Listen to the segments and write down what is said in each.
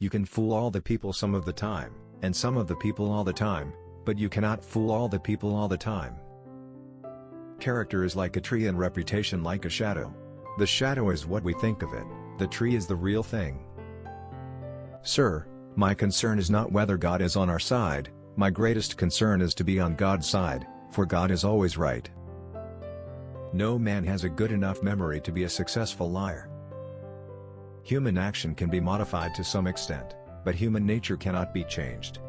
You can fool all the people some of the time, and some of the people all the time, but you cannot fool all the people all the time. Character is like a tree and reputation like a shadow. The shadow is what we think of it, the tree is the real thing. Sir, my concern is not whether God is on our side, my greatest concern is to be on God's side, for God is always right. No man has a good enough memory to be a successful liar. Human action can be modified to some extent, but human nature cannot be changed.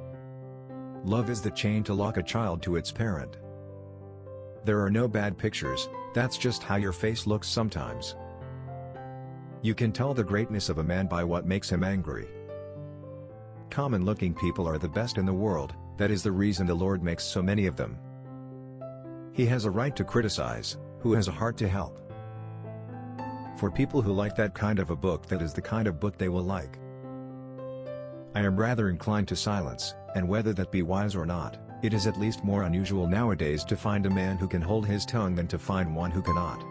Love is the chain to lock a child to its parent. There are no bad pictures, that's just how your face looks sometimes. You can tell the greatness of a man by what makes him angry. Common-looking people are the best in the world, that is the reason the Lord makes so many of them. He has a right to criticize, who has a heart to help. For people who like that kind of a book, that is the kind of book they will like. I am rather inclined to silence, and whether that be wise or not, it is at least more unusual nowadays to find a man who can hold his tongue than to find one who cannot.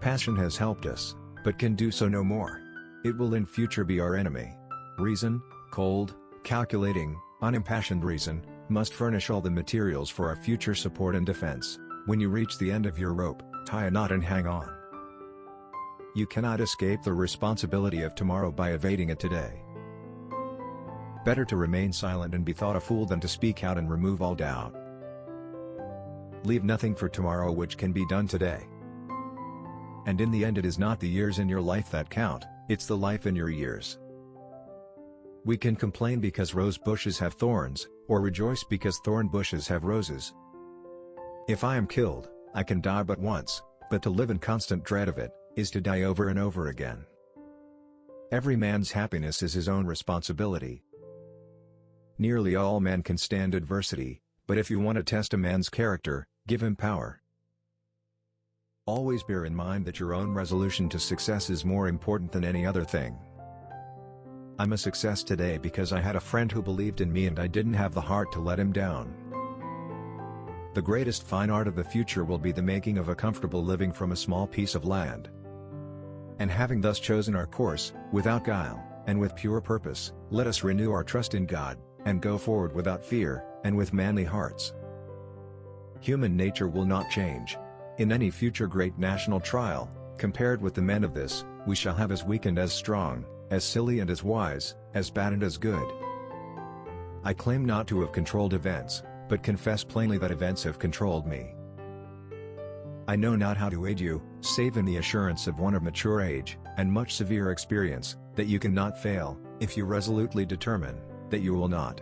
Passion has helped us, but can do so no more. It will in future be our enemy. Reason, cold, calculating, unimpassioned reason, must furnish all the materials for our future support and defense. When you reach the end of your rope, tie a knot and hang on. You cannot escape the responsibility of tomorrow by evading it today. Better to remain silent and be thought a fool than to speak out and remove all doubt. Leave nothing for tomorrow which can be done today. And in the end, it is not the years in your life that count, it's the life in your years. We can complain because rose bushes have thorns, or rejoice because thorn bushes have roses. If I am killed, I can die but once, but to live in constant dread of it, is to die over and over again. Every man's happiness is his own responsibility. Nearly all men can stand adversity, but if you want to test a man's character, give him power. Always bear in mind that your own resolution to success is more important than any other thing. I'm a success today because I had a friend who believed in me and I didn't have the heart to let him down. The greatest fine art of the future will be the making of a comfortable living from a small piece of land. And having thus chosen our course, without guile, and with pure purpose, let us renew our trust in God, and go forward without fear, and with manly hearts. Human nature will not change. In any future great national trial, compared with the men of this, we shall have as weak and as strong, as silly and as wise, as bad and as good. I claim not to have controlled events, but confess plainly that events have controlled me. I know not how to aid you, save in the assurance of one of mature age, and much severe experience, that you cannot fail, if you resolutely determine, that you will not.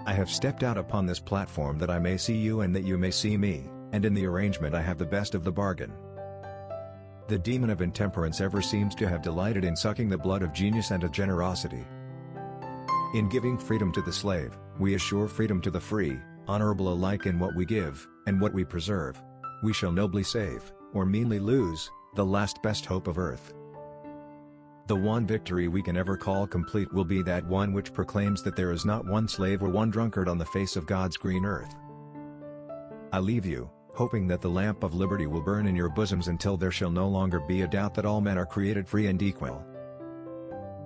I have stepped out upon this platform that I may see you and that you may see me, and in the arrangement I have the best of the bargain. The demon of intemperance ever seems to have delighted in sucking the blood of genius and of generosity. In giving freedom to the slave, we assure freedom to the free, honorable alike in what we give, and what we preserve. We shall nobly save, or meanly lose, the last best hope of earth. The one victory we can ever call complete will be that one which proclaims that there is not one slave or one drunkard on the face of God's green earth. I leave you, hoping that the lamp of liberty will burn in your bosoms until there shall no longer be a doubt that all men are created free and equal.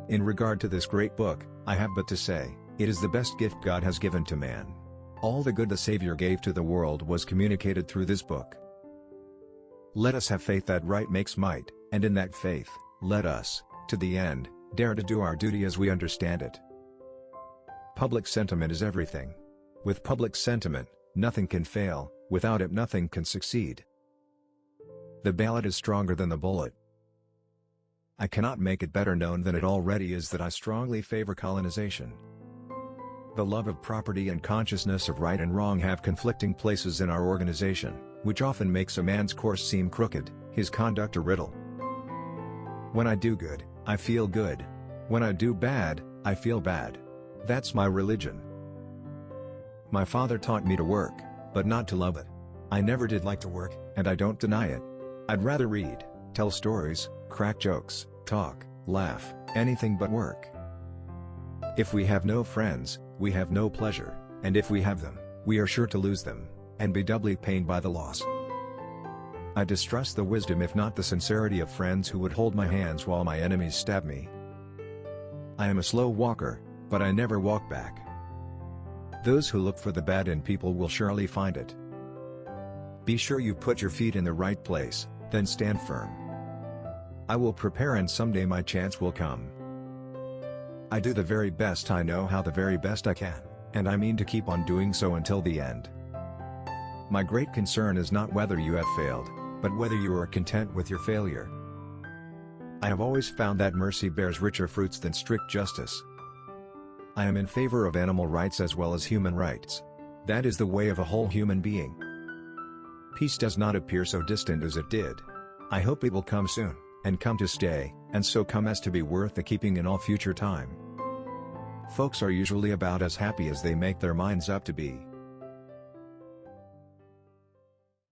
In regard to this great book, I have but to say, it is the best gift God has given to man. All the good the Savior gave to the world was communicated through this book. Let us have faith that right makes might, and in that faith, let us, to the end, dare to do our duty as we understand it. Public sentiment is everything. With public sentiment, nothing can fail, without it nothing can succeed. The ballot is stronger than the bullet. I cannot make it better known than it already is that I strongly favor colonization. The love of property and consciousness of right and wrong have conflicting places in our organization, which often makes a man's course seem crooked, his conduct a riddle. When I do good, I feel good. When I do bad, I feel bad. That's my religion. My father taught me to work, but not to love it. I never did like to work, and I don't deny it. I'd rather read, tell stories, crack jokes, talk, laugh, anything but work. If we have no friends, we have no pleasure, and if we have them, we are sure to lose them, and be doubly pained by the loss. I distrust the wisdom if not the sincerity of friends who would hold my hands while my enemies stab me. I am a slow walker, but I never walk back. Those who look for the bad in people will surely find it. Be sure you put your feet in the right place, then stand firm. I will prepare and someday my chance will come. I do the very best I know how the very best I can, and I mean to keep on doing so until the end. My great concern is not whether you have failed, but whether you are content with your failure. I have always found that mercy bears richer fruits than strict justice. I am in favor of animal rights as well as human rights. That is the way of a whole human being. Peace does not appear so distant as it did. I hope it will come soon, and come to stay, and so come as to be worth the keeping in all future time. Folks are usually about as happy as they make their minds up to be.